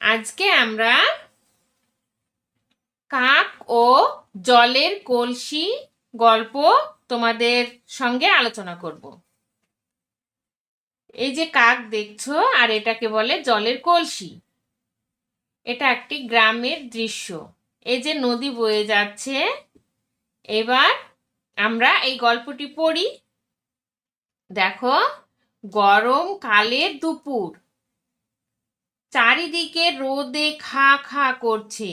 আজকে আমরা কাক ও জলের কলসি গল্প তোমাদের সঙ্গে আলোচনা করব। এই যে কাক দেখছো, আর এটাকে বলে জলের কলসি। এটা একটি গ্রামের দৃশ্য। এই যে নদী বয়ে যাচ্ছে। এবার আমরা এই গল্পটি পড়ি। দেখো, গরম কালের দুপুর, চারিদিকে রোদে খা খা করছে।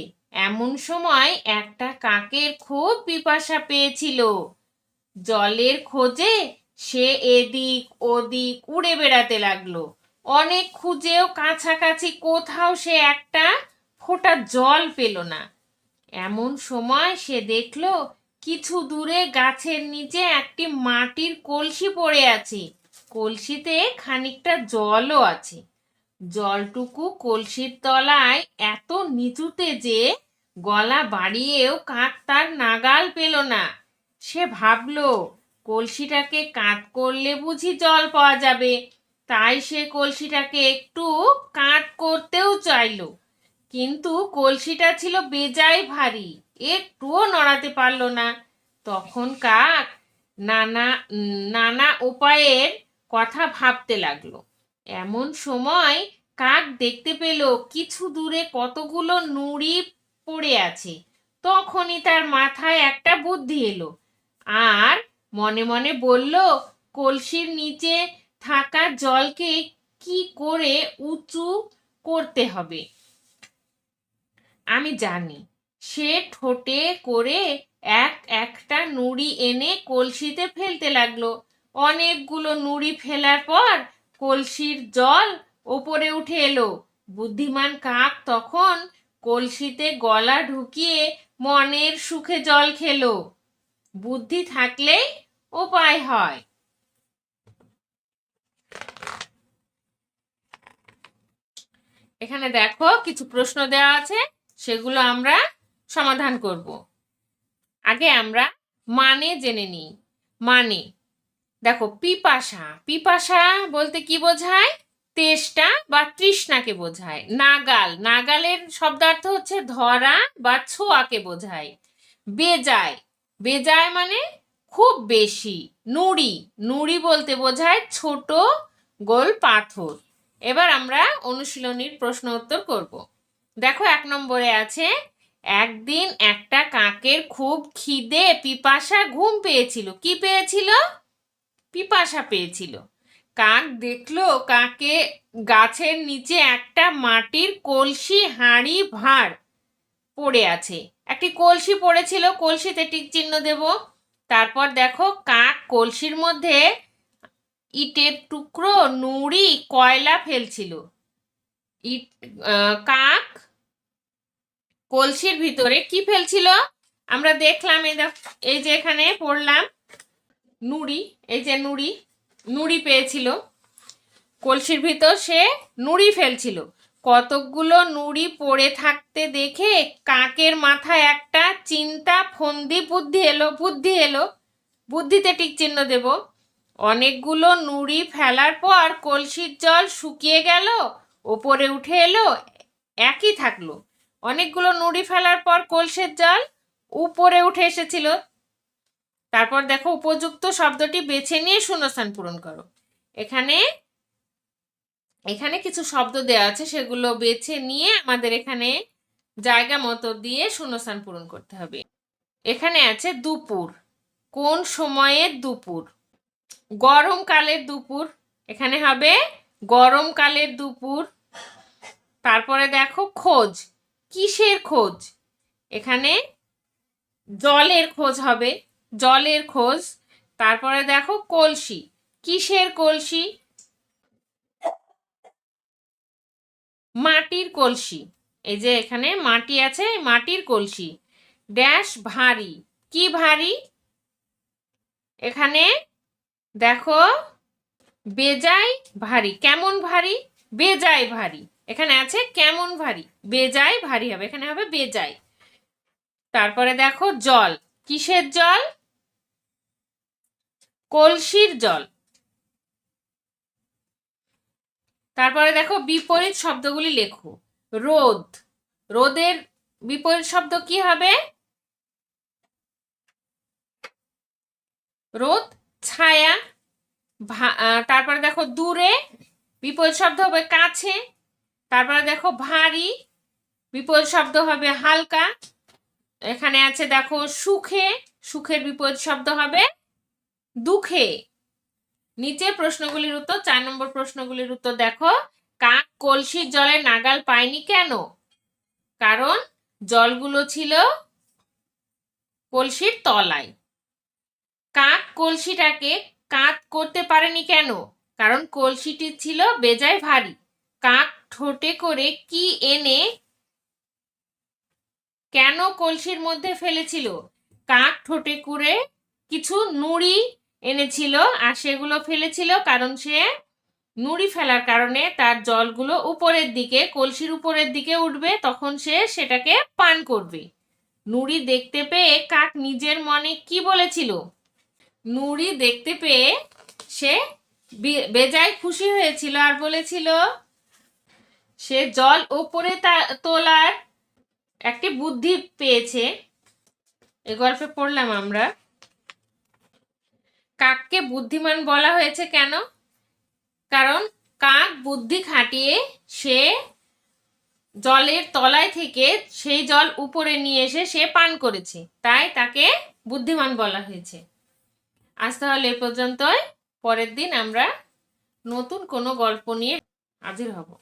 এমন সময় একটা কাকের খুব পিপাসা পেয়েছিল। জলের খোঁজে সে এদিক ওদিক উড়ে বেড়াতে লাগলো। অনেক খুঁজেও কাছাকাছি কোথাও সে একটা ফোঁটা জল পেল না। এমন সময় সে দেখলো কিছু দূরে গাছের নিচে একটি মাটির কলসি পড়ে আছে। কলসিতে খানিকটা জলও আছে। জলটুকু কলসির তলায় এত নিচুতে যে গলা বাড়িয়েও কাক তার নাগাল পেল না। সে ভাবলো কলসিটাকে কাত করলে বুঝি জল পাওয়া যাবে। তাই সে কলসিটাকে একটু কাত করতেও চাইলো, কিন্তু কলসিটা ছিল বেজায় ভারী, একটুও নড়াতে পারল না। তখন কাক নানা নানা উপায়ের কথা ভাবতে লাগলো। এমন সময় কাক দেখতে পেল কিছু দূরে কতগুলো নুড়ি পড়ে আছে। তখনই তার মাথায় একটা বুদ্ধি এলো, আর মনে মনে বলল, কলসির নিচে থাকা জলকে কি করে উঁচু করতে হবে আমি জানি। সে ঠোঁটে করে একটা নুড়ি এনে কলসিতে ফেলতে লাগলো। অনেকগুলো নুড়ি ফেলার পর কলসির জল ওপরে উঠে এলো। বুদ্ধিমান কাক তখন কলসিতে গলা ঢুকিয়ে মনের সুখে জল খেলো। বুদ্ধি থাকলেই উপায় হয়। এখানে দেখো কিছু প্রশ্ন দেওয়া আছে, সেগুলো আমরা সমাধান করব। আগে আমরা মানে জেনে নিই। মানে দেখো, পিপাসা, পিপাসা বলতে কি বোঝায়? তেষ্টা বা তৃষ্ণাকে বোঝায়। নাগাল, নাগালের শব্দার্থ হচ্ছে ধরা বা ছোঁয়াকে বোঝায়। বেজায়, বেজায় মানে খুব বেশি। নুড়ি, নুড়ি বলতে বোঝায় ছোট গোল পাথর। এবার আমরা অনুশীলনীর প্রশ্ন উত্তর করব। দেখো, 1 নম্বরে আছে, একদিন একটা কাকের খুব খিদে পিপাসা ঘুম পেয়েছিল। কি পেয়েছিল? পিপাসা পেয়েছিল। কাক দেখলো কাকে গাছের নিচে একটা মাটির কলসি হাঁড়ি ভাঁড় পড়ে আছে। একটি কলসি পড়েছিল, কলসিতে টিক চিহ্ন দেব। তারপর দেখো, কাক কলসির মধ্যে ইটের টুকরো, নুড়ি, কয়লা ফেলছিল। কাক কলসির ভিতরে কি ফেলছিল আমরা দেখলাম। এই যে এখানে পড়লাম নুড়ি, এই যে নুড়ি, নুড়ি পেয়েছিল। কলসির ভিতর সে নুড়ি ফেলছিল। কতকগুলো নুড়ি পড়ে থাকতে দেখে কাকের মাথায় একটা চিন্তা ফন্দি বুদ্ধি এলো। বুদ্ধিতে টিক চিহ্ন দেব। অনেকগুলো নুড়ি ফেলার পর কলসির জল শুকিয়ে গেল, ওপরে উঠে এলো, একই থাকলো। অনেকগুলো নুড়ি ফেলার পর কলসির জল উপরে উঠে এসেছিল। তারপর দেখো, উপযুক্ত শব্দটি বেছে নিয়ে শূন্যস্থান পূরণ করো। এখানে এখানে কিছু শব্দ দেওয়া আছে, সেগুলো বেছে নিয়ে আমাদের এখানে জায়গা মতো দিয়ে শূন্যস্থান পূরণ করতে হবে। এখানে আছে দুপুর, কোন সময়ের দুপুর? গরমকালের দুপুর, এখানে হবে গরমকালের দুপুর। তারপরে দেখো, খোঁজ, কিসের খোঁজ? এখানে জলের খোঁজ হবে, জলের খোঁজ। তারপরে দেখো, কলসি, কিসের কলসি? মাটির কলসি। এই যে এখানে মাটি আছে, মাটির কলসি। ড্যাশ ভারী, কি ভারী? এখানে দেখো, বেজায় ভারী। কেমন ভারী? বেজায় ভারী। এখানে আছে কেমন ভারী, বেজায় ভারী হবে, এখানে হবে বেজায়। তারপরে দেখো, জল, কিসের জল? কলসির জল। তারপরে দেখো, বিপরীত শব্দগুলি লেখো। রোদ। রোদের বিপরীত শব্দ কি হবে? রোদ ছায়া। তারপরে দেখো দূরে, বিপরীত শব্দ হবে কাছে। তারপরে দেখো ভারী, বিপরীত শব্দ হবে হালকা। এখানে আছে দেখো সুখে, সুখের বিপরীত শব্দ হবে দুঃখে। নিচে প্রশ্নগুলির উত্তর, 4 নম্বর প্রশ্নগুলির উত্তর দেখো। কাক কলসির জলে নাগাল পায়নি কেন? কারণ জলগুলো ছিল কলসির তলায়। কাক কলসিটাকে কাত করতে পারেনি কেন? কারণ কলসিটি ছিল বেজায় ভারী। কাক ঠোঁটে করে কি এনে কেন কলসির মধ্যে ফেলেছিল? কাক ঠোঁটে করে কিছু নুড়ি এনেছিল আর সেগুলো ফেলেছিল, কারণ সে নুড়ি ফেলার কারণে তার জলগুলো উপরের দিকে, কলসির উপরের দিকে উঠবে, তখন সে সেটাকে পান করবে। নুড়ি দেখতে পেয়ে কাক নিজের মনে কি বলেছিল? নুড়ি দেখতে পেয়ে সে বেজায় খুশি হয়েছিল আর বলেছিল সে জল উপরে তোলার একটি বুদ্ধি পেয়েছে। এ গল্পে পড়লাম আমরা কাককে বুদ্ধিমান বলা হয়েছে কেন? কারণ কাক বুদ্ধি খাটিয়ে সে জলের তলায় থেকে সেই জল উপরে নিয়ে এসে সে পান করেছে, তাই তাকে বুদ্ধিমান বলা হয়েছে। আজ তাহলে এ পর্যন্তই। পরের দিন আমরা নতুন কোনো গল্প নিয়ে হাজির হব।